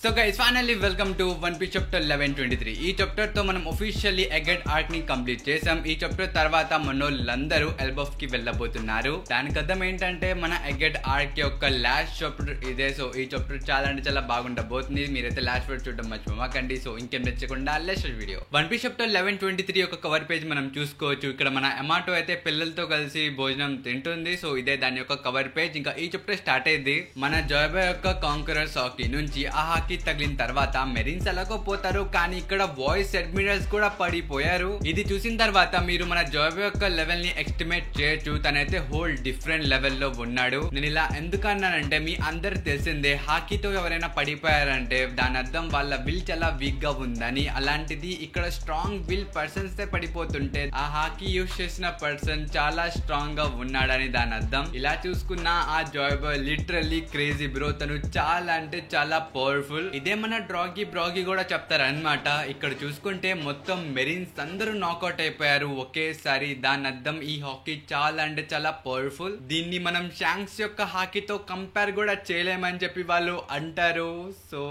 So guys finally welcome to One piece chapter 1123. ఈ chapter తో మనం ఒఫిషియల్లీ ఎగెడ్ ఆర్క్ ని కంప్లీట్ చేసాం. ఈ చాప్టర్ తర్వాత మనోళ్ళందరూ ఎల్బఫ్ కి వెళ్ళబోతున్నారు. దానికి అర్థం ఏంటంటే మన ఎగెడ్ ఆర్క్ యొక్క లాస్ట్ చాప్టర్ ఇదే. సో ఈ చాప్టర్ చాలా అంటే చాలా బాగుండబోతుంది. మీరైతే లాస్ట్ వర్డ్ చూడడం మర్చిపోమాకండి. సో ఇంకేం తెచ్చకుండా let's video. One piece chapter 1123 యొక్క కవర్ పేజ్ మనం చూసుకోవచ్చు. ఇక్కడ మన ఎమాటో అయితే పిల్లలతో కలిసి భోజనం తింటుంది. సో ఇదే దాని యొక్క కవర్ పేజ్. ఇంకా ఈ చాప్టర్ స్టార్ట్ అయింది మన జాయ్బాయ్ యొక్క కాంకరర్ సాకి నుంచి ఆ హాకీ తగిలిన తర్వాత మెరీన్స్ ఎలాగో పోతారు, కానీ ఇక్కడ వాయిస్ అడ్మిరల్స్ కూడా పడిపోయారు. ఇది చూసిన తర్వాత మీరు మన జాయ్బాయ్ యొక్క లెవెల్ ని ఎస్టిమేట్ చేయొచ్చు. తనైతే హోల్ డిఫరెంట్ లెవెల్ లో ఉన్నాడు. నేను ఇలా ఎందుకు అన్నానంటే మీ అందరు తెలిసిందే హాకీతో ఎవరైనా పడిపోయారంటే దాని అర్థం వాళ్ళ విల్ చాలా వీక్ గా ఉందని. అలాంటిది ఇక్కడ స్ట్రాంగ్ విల్ పర్సన్స్ తే పడిపోతుంటే ఆ హాకీ యూజ్ చేసిన పర్సన్ చాలా స్ట్రాంగ్ గా ఉన్నాడని దాని అర్థం. ఇలా చూసుకున్న ఆ జాయ్బాయ్ లిటరల్లీ క్రేజీ బ్రో. తను చాలా అంటే చాలా పవర్ఫుల్. ఇదే మన బ్రాగీ కూడా చెప్తారన్నమాట. ఇక్కడ చూసుకుంటే మొత్తం మెరీన్స్ అందరూ నాకౌట్ అయిపోయారు ఒకేసారి. దాని అర్థం ఈ హాకీ చాలా అంటే చాలా పవర్ఫుల్. దీన్ని మనం షాంక్స్ యొక్క హాకీతో కంపేర్ కూడా చేయలేమని చెప్పి వాళ్ళు అంటారు. సో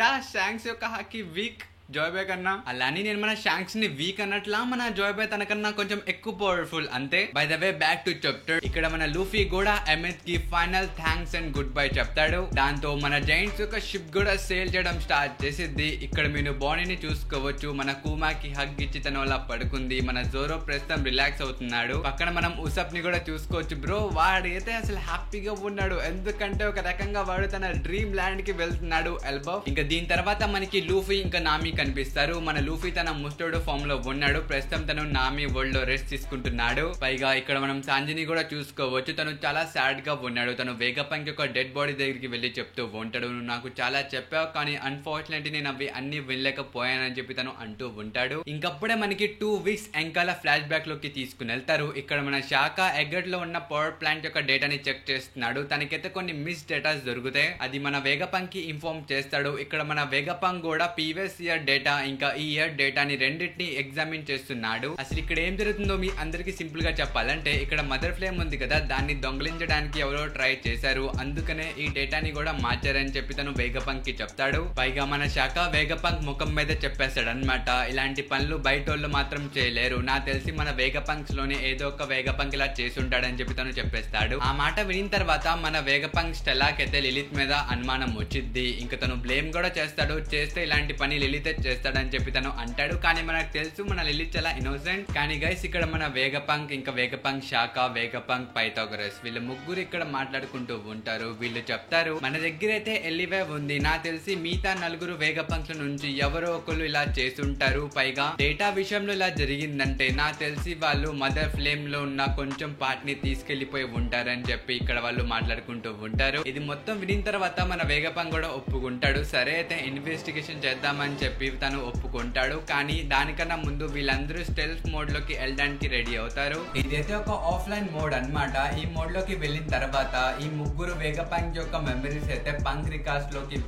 యా, షాంక్స్ యొక్క హాకీ వీక్ జాయ్బాయ్ కన్నా. అలానే నేను మన షాంక్స్ ని వీక్ అన్నట్లా మన జాయ్బాయ్ తనకన్నా కొంచెం ఎక్కువ పవర్ఫుల్ అంతే. By the way back to chapter. ఇక్కడ మన లూఫీ కూడా ఎమెత్ కి final thanks and good bye చెప్తాడు. దాంతో మన జైంట్స్ యొక్క షిప్ కూడా సేల్ చేయడం స్టార్ట్ చేసిద్ది. ఇక్కడ మీరు బాడీని చూసుకోవచ్చు. మన కూమాకి హగ్ ఇచ్చి తన వల్ల పడుకుంది. మన జోరో ప్రస్తుతం రిలాక్స్ అవుతున్నాడు. పక్కన మనం ఉసప్ ని కూడా చూసుకోవచ్చు. బ్రో వాడైతే అసలు హ్యాపీగా ఉన్నాడు, ఎందుకంటే ఒక రకంగా వాడు తన డ్రీమ్ ల్యాండ్ కి వెళ్తున్నాడు ఎల్బఫ్. ఇంకా దీని తర్వాత మనకి లూఫీ ఇంకా నామి కనిపిస్తారు. మన లూఫీ తన ముస్టోడ్ ఫామ్ లో ఉన్నాడు. ప్రస్తుతం తను నామి వరల్డ్ లో రెస్ట్ తీసుకుంటున్నాడు. పైగా ఇక్కడ మనం సాంజిని కూడా చూసుకోవచ్చు. తను చాలా సాడ్ గా ఉన్నాడు. తను వేగపంక్ యొక్క డెడ్ బాడీ దగ్గరికి వెళ్లి చెప్తూ ఉంటాడు, నువ్వు నాకు చాలా చెప్పావు కానీ అన్ఫార్చునేట్లీ నేను అవి అన్ని వెళ్ళలేకపోయానని చెప్పి తను అంటూ ఉంటాడు. ఇంకప్పుడే మనకి 2 వీక్స్ ఎంకాల ఫ్లాష్ బ్యాక్ లోకి తీసుకుని వెళ్తారు. ఇక్కడ మన శాఖ ఎగడ్ లో ఉన్న పవర్ ప్లాంట్ యొక్క డేటాని చెక్ చేస్తున్నాడు. తనకైతే కొన్ని మిస్ డేటాస్ దొరుకుతాయి. అది మన వేగపంక్ కి ఇన్ఫార్మ్ చేస్తాడు. ఇక్కడ మన వేగపంక్ కూడా ప్రీవియస్ ఇయర్ డేటా ఇంకా ఈ ఇయర్ డేటాని రెండింటిని ఎగ్జామిన్ చేస్తున్నాడు. అసలు ఇక్కడ ఏం జరుగుతుందో మీ అందరికి సింపుల్ గా చెప్పాలంటే ఇక్కడ మదర్ ఫ్లేమ్ ఉంది కదా, దాన్ని దొంగలించడానికి ఎవరో ట్రై చేశారు. అందుకనే ఈ డేటాని కూడా మార్చారని చెప్పి తను వేగపంక్ కి చెప్తాడు. పైగా మన శాఖ వేగపంక్ ముఖం మీద చెప్పేస్తాడు అనమాట, ఇలాంటి పనులు బయటోళ్ళు మాత్రం చేయలేరు. నాకు తెలిసి మన వేగపంక్స్ లోనే ఏదో ఒక వేగపంక్ ఇలా చేసి ఉంటాడని చెప్పి తను చెప్పేస్తాడు. ఆ మాట వినిన తర్వాత మన వేగపంక్ స్టెలాక్ అయితే లిలిత్ మీద అనుమానం వచ్చింది. ఇంకా తను బ్లేమ్ కూడా చేస్తాడు. చేస్తే ఇలాంటి పని లిలిత్ చేస్తాడని చెప్పి తను అంటాడు. కానీ మనకు తెలుసు మన లిలిత్ చాలా ఇన్నోసెంట్. కానీ గైస్ ఇక్కడ మన వేగపంక్ ఇంకా వేగపంక్ శాఖ వేగపంక్ పైథాగరస్ వీళ్ళు ముగ్గురు ఇక్కడ మాట్లాడుకుంటూ ఉంటారు. వీళ్ళు చెప్తారు మన దగ్గర అయితే ఎలివే ఉంది, నాకు తెలిసి మిగతా 4 వేగపంక్ల నుంచి ఎవరో ఒకరు ఇలా చేస్తుంటారు. పైగా డేటా విషయంలో ఇలా జరిగిందంటే నాకు తెలిసి వాళ్ళు మదర్ ఫ్లేమ్ లో ఉన్న కొంచెం పార్ట్ ని తీసుకెళ్లిపోయి ఉంటారని చెప్పి ఇక్కడ వాళ్ళు మాట్లాడుకుంటూ ఉంటారు. ఇది మొత్తం వినిన తర్వాత మన వేగపంక్ కూడా ఒప్పుకుంటాడు. సరే అయితే ఇన్వెస్టిగేషన్ చేద్దామని చెప్పి తను ఒప్పుకుంటాడు. కానీ దానికన్నా ముందు వీళ్ళందరూ స్టెల్త్ మోడ్ లోకి వెళ్ళడానికి రెడీ అవుతారు. ఇదైతే ఒక ఆఫ్లైన్ మోడ్ అన్నమాట. ఈ మోడ్ లోకి వెళ్ళిన తర్వాత ఈ ముగ్గురు వేగపంక్ యొక్క మెమరీస్ అయితే పంక్ రికాస్ట్ లోకి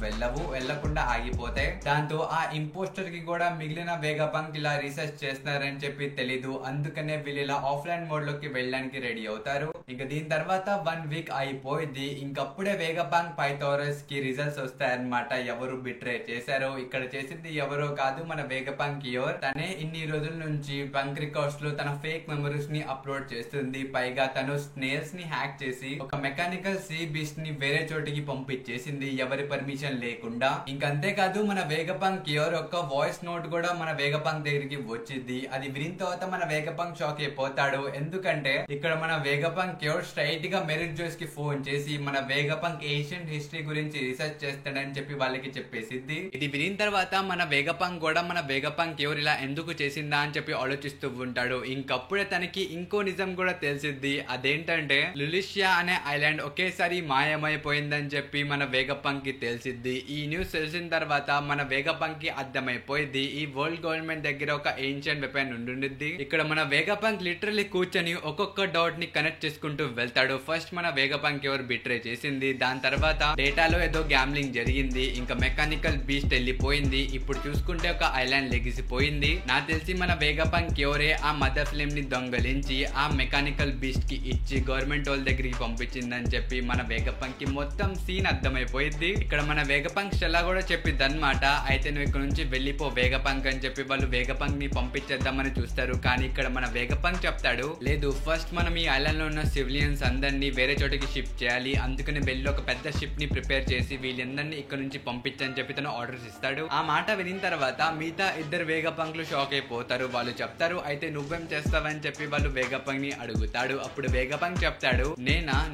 వెళ్ళకుండా ఆగిపోతాయి. దాంతో ఆ ఇంపోస్టర్ కి కూడా మిగిలిన వేగపంక్ ఇలా రీసెర్చ్ చేస్తున్నారని చెప్పి తెలీదు. అందుకనే వీళ్ళు ఇలా ఆఫ్లైన్ మోడ్ లోకి వెళ్ళడానికి రెడీ అవుతారు. ఇంకా దీని తర్వాత 1 వీక్ అయిపోయింది. ఇంకప్పుడే వేగపంక్ పైథాగరస్ కి రిజల్ట్స్ వస్తాయన్నమాట. ఎవరు బిట్రే చేశారో. ఇక్కడ చేసింది ఎవరో కాదు, మన వేగపంక్ యోర్. తనే ఇన్ని రోజుల నుంచి పంక్ రికార్డ్స్ లో తన ఫేక్ మెమరీస్ ని అప్లోడ్ చేస్తుంది. పైగా తను స్నేల్స్ ని హ్యాక్ చేసి ఒక మెకానికల్ సీ బీస్ట్ ని వేరే చోటికి పంపించేసింది ఎవరి పర్మిషన్ లేకుండా. ఇంకంతేకాదు మన వేగపంక్ యోర్ యొక్క వాయిస్ నోట్ కూడా మన వేగపంక్ దగ్గరికి వచ్చింది. అది వినిన తర్వాత మన వేగపంక్ షాక్ అయిపోతాడు. ఎందుకంటే ఇక్కడ మన వేగపంక్ యోర్ స్ట్రైట్ గా మెరిట్ జోస్ కి ఫోన్ చేసి మన వేగపంక్ ఏషియన్ హిస్టరీ గురించి రీసెర్చ్ చేస్తాడని చెప్పి వాళ్ళకి చెప్పేసింది. ఇది వినిన తర్వాత మన వేగపంక్ కూడా మన వేగపంక్ ఎవరు ఇలా ఎందుకు చేసిందా అని చెప్పి ఆలోచిస్తూ ఉంటాడు. ఇంకప్పుడే తనకి ఇంకో నిజం కూడా తెలిసిద్ది. అదేంటంటే లులిషియా అనే ఐలాండ్ ఒకేసారి మాయమైపోయిందని చెప్పి మన వేగపంక్ కి తెలిసిద్ది. ఈ న్యూస్ తెలిసిన తర్వాత మన వేగపంక్ కి అర్థమైపోయింది ఈ వరల్డ్ గవర్నమెంట్ దగ్గర ఒక ఏన్షియంట్ వెపన్ ఉండుండిద్ది. ఇక్కడ మన వేగపంక్ లిటరల్లీ కూర్చొని ఒక్కొక్క డాట్ ని కనెక్ట్ చేసుకుంటూ వెళ్తాడు. ఫస్ట్ మన వేగపంక్ ఎవరు బిట్రే చేసింది, దాని తర్వాత డేటాలో ఏదో గ్యామ్లింగ్ జరిగింది, ఇంకా మెకానికల్ బీస్ట్ వెళ్ళిపోయింది. ఇప్పుడు చూసుకుంటే ఒక ఐలాండ్ లెగిసిపోయింది. నాకు తెలిసి మన వేగపంక్ ఎవరే ఆ మదర్ ఫిలిం ని దొంగలించి ఆ మెకానికల్ బీస్ట్ కి ఇచ్చి గవర్నమెంట్ వాళ్ళ దగ్గరికి పంపించిందని చెప్పి మన వేగపంక్ కి మొత్తం సీన్ అర్థమైపోయింది. ఇక్కడ మన వేగపంక్ స్టెల్లా కూడా చెప్పిద్ది అనమాట, అయితే నువ్వు ఇక్కడ నుంచి వెళ్ళిపో వేగపంక్ అని చెప్పి వాళ్ళు వేగపంక్ ని పంపించేద్దామని చూస్తారు. కానీ ఇక్కడ మన వేగపంక్ చెప్తాడు, లేదు ఫస్ట్ మనం ఈ ఐలాండ్ లో ఉన్న సివిలియన్స్ అందరినీ వేరే చోటికి షిఫ్ట్ చేయాలి, అందుకని వెళ్ళి ఒక పెద్ద షిప్ ని ప్రిపేర్ చేసి వీళ్ళందరినీ ఇక్కడ నుంచి పంపించని చెప్పి తను ఆర్డర్స్ ఇస్తాడు. ఆ మాట వినిన తర్వాత మిగతా ఇద్దరు వేగపంక్లు షాక్ అయిపోతారు. వాళ్ళు చెప్తారు, అయితే నువ్వేం చేస్తావని చెప్పి వాళ్ళు వేగపంక్ ని అడుగుతాడు. అప్పుడు వేగపంక్ చెప్తాడు,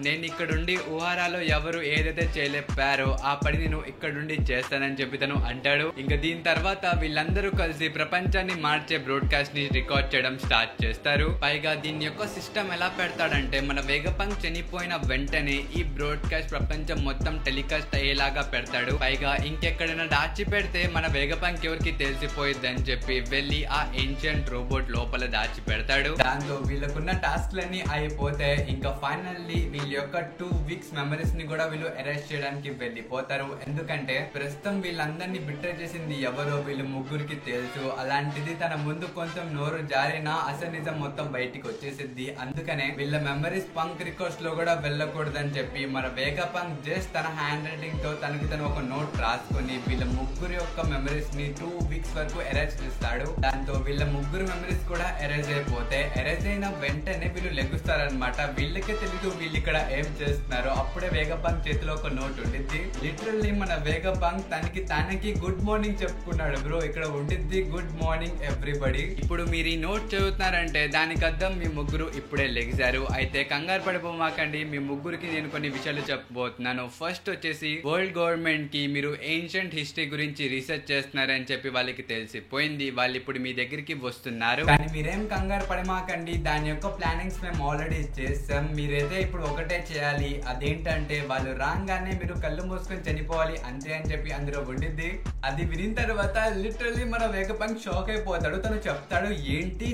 నేను ఇక్కడుండి ఊహారాలో ఎవరు ఏదైతే చేయలేపారో ఆ పని నేను ఇక్కడుండి చేస్తానని చెప్పి తను అంటాడు. ఇంకా దీని తర్వాత వీళ్ళందరూ కలిసి ప్రపంచాన్ని మార్చే బ్రాడ్కాస్ట్ ని రికార్డ్ చేయడం స్టార్ట్ చేస్తారు. పైగా దీని యొక్క సిస్టమ్ ఎలా పెడతాడంటే మన వేగపంక్ చనిపోయిన వెంటనే ఈ బ్రాడ్కాస్ట్ ప్రపంచం మొత్తం టెలికాస్ట్ అయ్యేలాగా పెడతాడు. పైగా ఇంకెక్కడైనా దాచి పెడితే మన వేగపంక్ ఎవరికి తెలిసిపోయింది అని చెప్పి వెళ్ళి ఆ ఏన్షియంట్ రోబోట్ లోపల దాచి పెడతాడు. దాంతో వీళ్ళకున్న టాస్క్ లన్నీ అయిపోతే ఇంకా ఫైనల్లీ వీళ్ళ యొక్క 2 వీక్స్ మెమరీస్ ని కూడా వీళ్ళు అరెస్ట్ చేయడానికి వెళ్ళిపోతారు. ఎందుకంటే ప్రస్తుతం వీళ్ళందరినీ బిట్రే చేసింది ఎవరో వీళ్ళు ముగ్గురికి తెలుసు. అలాంటిది తన ముందు కొంచెం నోరు జారినా అసలు నిజం మొత్తం బయటికి వచ్చేసింది. అందుకనే వీళ్ళ మెమరీస్ పంక్ రికార్డ్స్ లో కూడా వెళ్ళకూడదని చెప్పి మన వేగపంక్ జస్ట్ తన హ్యాండ్ రైటింగ్ తో తనకి తను ఒక నోట్ రాసుకుని వీళ్ళ ముగ్గురు యొక్క మెమరీస్ ని 2 వీక్స్ వరకు ఎరేజ్ చేస్తాడు. దాంతో వీళ్ళ ముగ్గురు మెమరీస్ కూడా ఎరేజ్ అయిపోతే ఎరేజ్ అయిన వెంటనే వీళ్ళు లెగుస్తారనమాట. వీళ్ళకే తెలీదు వీళ్ళు ఇక్కడ ఏం చేస్తున్నారు. అప్పుడే వేగపంక్ చేతిలో ఒక నోట్ ఉండిద్ది. లిటరల్లీ మన వేగపంక్ తనకి గుడ్ మార్నింగ్ చెప్పుకున్నాడు. బ్రో ఇక్కడ ఉండిద్ది గుడ్ మార్నింగ్ ఎవ్రీబడి. ఇప్పుడు మీరు ఈ నోట్ చదువుతున్నారంటే దానికి అర్థం మీ ముగ్గురు ఇప్పుడే లెగిశారు. అయితే కంగారు పడిపోమాకండి, మీ ముగ్గురికి నేను కొన్ని విషయాలు చెప్పబోతున్నాను. ఫస్ట్ వచ్చేసి వరల్డ్ గవర్నమెంట్ కి మీరు ఏన్షియంట్ హిస్టరీ గురించి రీసెర్చ్ చేస్తున్నారని చెప్పి వాళ్ళకి తెలిసిపోయింది. వాళ్ళు ఇప్పుడు మీ దగ్గరికి వస్తున్నారు. కానీ మీరేం కంగారు పడిమాకండి, దాని యొక్క ప్లానింగ్స్ మేము ఆల్రెడీ చేస్తాం. మీరైతే ఇప్పుడు ఒకటే చేయాలి, అదేంటంటే వాళ్ళు రాగానే మీరు కళ్ళు మూసుకొని చనిపోవాలి అంతే అని చెప్పి అందులో ఉండిద్ది. అది వినిన తర్వాత లిటరల్లీ మన వేగపంక్ షాక్ అయిపోతాడు. తను చెప్తాడు, ఏంటి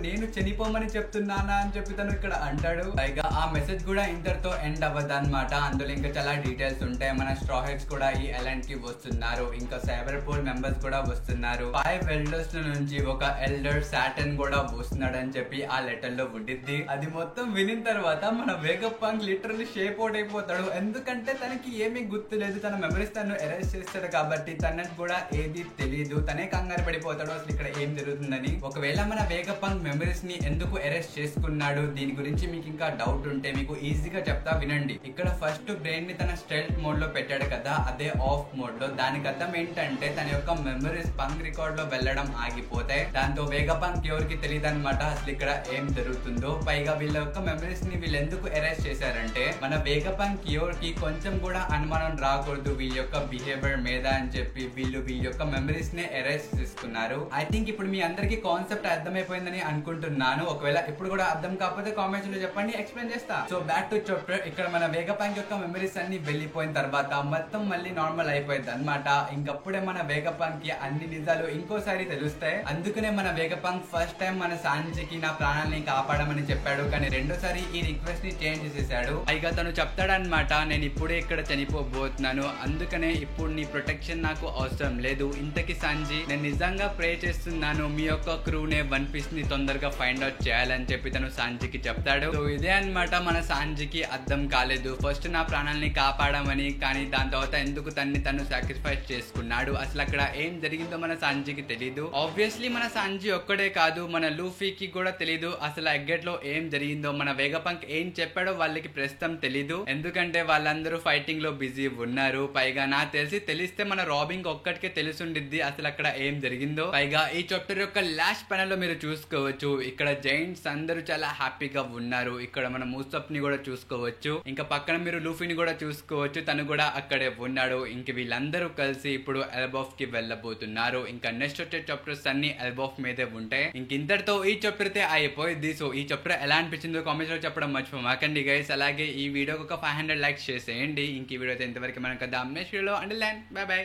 నేను చనిపోమని చెప్తున్నానా అని చెప్పి తను ఇక్కడ అంటాడు. పైగా ఆ మెసేజ్ కూడా ఇంతటితో ఎండ్ అవ్వదు అనమాట. అందులో ఇంకా చాలా డీటెయిల్స్ ఉంటాయి. మన స్ట్రా హెడ్స్ కూడా ఈ ఐలాండ్ కి వస్తున్నారు, ఇంకా సైబర్ పోల్ మెంబర్స్ కూడా వస్తున్నారు, 5 ఎల్డర్స్ నుంచి ఒక ఎల్డర్ సాటర్న్ కూడా వస్తున్నాడు అని చెప్పి ఆ లెటర్ లో ఉండిద్ది. అది మొత్తం వినిన తర్వాత మన వేగపంక్ లిటరల్లీ షేప్ అవుట్ అయిపోతాడు. ఎందుకంటే తనకి ఏమీ గుర్తులేదు, తన మెమరీస్ తను ఎరేజ్ చేస్తాడు కాబట్టి తనకు కూడా ఏది తెలియదు. తనే కంగారు పడిపోతాడు అసలు ఇక్కడ ఏం జరుగుతుందని. ఒకవేళ మన వేగపంక్ మెమరీస్ ని ఎందుకు ఎరేజ్ చేసుకున్నాడు దీని గురించి మీకు ఇంకా డౌట్ ఉంటే మీకు ఈజీగా చెప్తా వినండి. ఇక్కడ ఫస్ట్ బ్రెయిన్ ని తన స్టెల్త్ మోడ్ లో పెట్టాడు కదా, అదే ఆఫ్ మోడ్ లో. దానికి అర్థం ఏంటంటే తన యొక్క మెమరీస్ పంక్ రికార్డ్ లో వెళ్ళడం ఆగిపోతాయి. దాంతో వేగపంక్ ఎవరికి తెలియదు అనమాట అసలు ఇక్కడ ఏం జరుగుతుందో. పైగా వీళ్ళ యొక్క మెమరీస్ ని వీళ్ళు ఎందుకు ఎరేజ్ చేశారంటే మన వేగపంక్ ఎవరికి కొంచెం కూడా అనుమానం రాకూడదు వీళ్ళ యొక్క బిహేవియర్ మీద అని చెప్పి వీళ్ళ యొక్క మెమరీస్ ని ఎరేజ్ చేసుకున్నారు. ఐ థింక్ ఇప్పుడు మీ అందరికి కాన్సెప్ట్ అర్థమైపోయిందని అనుకుంటున్నాను. ఒకవేళ ఇప్పుడు కూడా అర్థం కాకపోతే కామెంట్స్ లో చెప్పండి, ఎక్స్ప్లెయిన్ చేస్తా. So back to chapter. ఇక్కడ మన వేగపంక్ యొక్క మెమరీస్ అన్ని వెళ్ళిపోయిన తర్వాత మొత్తం మళ్ళీ నార్మల్ అయిపోయింది అనమాట. ఇంకప్పుడే మన వేగపంక్ కి అన్ని నిజాలు ఇంకోసారి తెలుస్తాయి. అందుకనే మన వేగపంక్ ఫస్ట్ టైం మన సాంజికి నా ప్రాణాలని కాపాడమని చెప్పాడు, కానీ రెండోసారి ఈ రిక్వెస్ట్ ని చేంజ్ చేసేసాడు. పైగా తను చెప్తాడనమాట, నేను ఇప్పుడే ఇక్కడ చనిపోబోతున్నాను, అందుకనే ఇప్పుడు నీ ప్రొటెక్షన్ నాకు అవసరం లేదు. ఇంతకి సాంజి నేను నిజంగా ప్రే చేస్తున్నాను మీ యొక్క క్రూనే వన్ పీస్ ని తొందరగా ఫైండ్ అవుట్ చేయాలని చెప్పి తను సాంజికి చెప్తాడు. సో ఇదే అనమాట మన సాంజికి అర్థం కాలేదు. ఫస్ట్ నా ప్రాణాలని కాపాడమని, కానీ దాని తర్వాత ఎందుకు తను సాక్రిఫైస్ చేసుకున్నాడు. అసలు అక్కడ ఏం జరిగిందో మన సాంజికి తెలీదు. ఆబ్వియస్లీ మన సాంజి ఒక్కడే కాదు, మన లూఫీకి కూడా తెలీదు అసలు ఎగ్గెట్ లో ఏం జరిగిందో. మన వేగపంక్ ఏం చెప్పాడో వాళ్ళకి ప్రస్తుతం తెలీదు, ఎందుకంటే వాళ్ళందరూ ఫైటింగ్ లో బిజీ ఉన్నారు. పైగా నాకు తెలిస్తే మన రాబింగ్ ఒక్కటికే తెలిసుండిద్ది అసలు అక్కడ ఏం జరిగిందో. పైగా ఈ చాప్టర్ యొక్క లాస్ట్ ప్యానెల్ లో మీరు చూసుకోవచ్చు, ఇక్కడ జైంట్స్ అందరూ చాలా హ్యాపీగా ఉన్నారు. ఇక్కడ మన మూసప్ ని కూడా చూసుకోవచ్చు, ఇంకా పక్కన మీరు లూఫీని కూడా చూసుకోవచ్చు, తను కూడా అక్కడే ఉన్నాడు. ఇంక వీళ్ళందరూ కలిసి ఇప్పుడు ఎల్బాఫ్ కి వెళ్ళబోతున్నారు. ఇంకా నెక్స్ట్ వచ్చే చాప్టర్స్ అన్ని ఎల్బాఫ్ మీదే ఉంటాయి. ఇంక ఇంతటితో ఈ చాప్టర్ అయితే అయిపోయింది. సో ఈ చాప్టర్ ఎలా అనిపించిందో కామెంట్స్ లో చెప్పడం మర్చిపోమాకండి గైస్. అలాగే ఈ వీడియోకి ఒక 500 లైక్స్ చేసేయండి. ఇంక ఈ వీడియో అయితే ఇంతవరకు మనం కదా నెక్స్ట్ వీడియోలో. And by by.